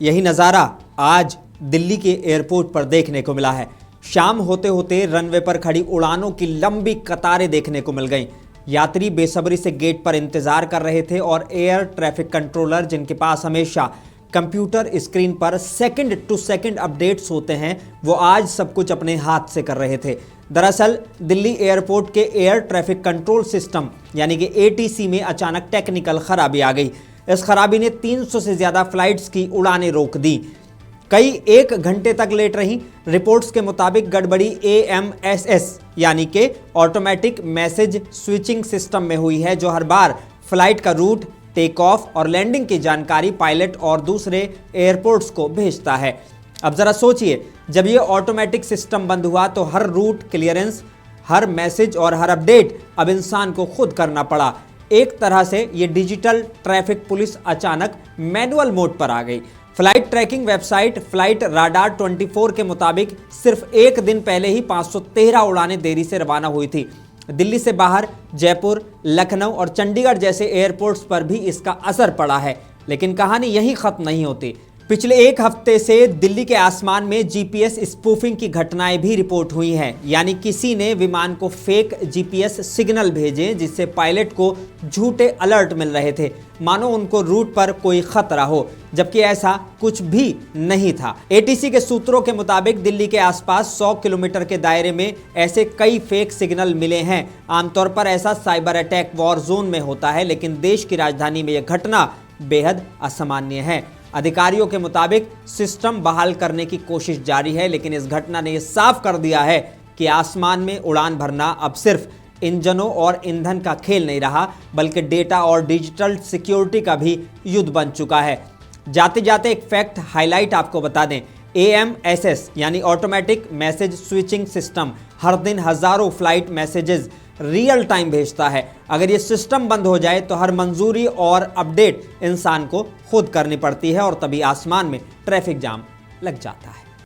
यही नज़ारा आज दिल्ली के एयरपोर्ट पर देखने को मिला है। शाम होते होते रनवे पर खड़ी उड़ानों की लंबी कतारें देखने को मिल गईं। यात्री बेसब्री से गेट पर इंतजार कर रहे थे और एयर ट्रैफिक कंट्रोलर, जिनके पास हमेशा कंप्यूटर स्क्रीन पर सेकंड टू सेकंड अपडेट्स होते हैं, वो आज सब कुछ अपने हाथ से कर रहे थे। दरअसल दिल्ली एयरपोर्ट के एयर ट्रैफिक कंट्रोल सिस्टम यानी कि ATC में अचानक टेक्निकल खराबी आ गई। इस खराबी ने 300 से ज़्यादा फ्लाइट्स की उड़ानें रोक दी। कई 1 घंटे तक लेट रहीं। रिपोर्ट्स के मुताबिक गड़बड़ी AMSS यानी कि ऑटोमेटिक मैसेज स्विचिंग सिस्टम में हुई है, जो हर बार फ्लाइट का रूट, टेक ऑफ और लैंडिंग की जानकारी पायलट और दूसरे एयरपोर्ट्स को भेजता है। अब जरा सोचिए, जब ये ऑटोमेटिक सिस्टम बंद हुआ तो हर रूट क्लियरेंस, हर मैसेज और हर अपडेट अब इंसान को खुद करना पड़ा। एक तरह से ये डिजिटल ट्रैफिक पुलिस अचानक मैनुअल मोड पर आ गई। Flight tracking website flight radar 24 के मुताबिक सिर्फ एक दिन पहले ही 513 उड़ानें देरी से रवाना हुई थी। दिल्ली से बाहर जयपुर, लखनऊ और चंडीगढ़ जैसे एयरपोर्ट्स पर भी इसका असर पड़ा है। लेकिन कहानी यहीं खत्म नहीं होती। पिछले 1 हफ्ते से दिल्ली के आसमान में GPS स्पूफिंग की घटनाएं भी रिपोर्ट हुई हैं। यानी किसी ने विमान को फेक GPS सिग्नल भेजे, जिससे पायलट को झूठे अलर्ट मिल रहे थे, मानो उनको रूट पर कोई खतरा हो, जबकि ऐसा कुछ भी नहीं था। ATC के सूत्रों के मुताबिक दिल्ली के आसपास 100 किलोमीटर के दायरे में ऐसे कई फेक सिग्नल मिले हैं। आमतौर पर ऐसा साइबर अटैक वॉर जोन में होता है, लेकिन देश की राजधानी में यह घटना बेहद असामान्य है। अधिकारियों के मुताबिक सिस्टम बहाल करने की कोशिश जारी है, लेकिन इस घटना ने यह साफ कर दिया है कि आसमान में उड़ान भरना अब सिर्फ इंजनों और ईंधन का खेल नहीं रहा, बल्कि डेटा और डिजिटल सिक्योरिटी का भी युद्ध बन चुका है। जाते जाते एक फैक्ट हाईलाइट आपको बता दें, AMSS यानी ऑटोमेटिक मैसेज स्विचिंग सिस्टम हर दिन हजारों फ्लाइट मैसेजेस रियल टाइम भेजता है। अगर ये सिस्टम बंद हो जाए तो हर मंजूरी और अपडेट इंसान को खुद करनी पड़ती है और तभी आसमान में ट्रैफिक जाम लग जाता है।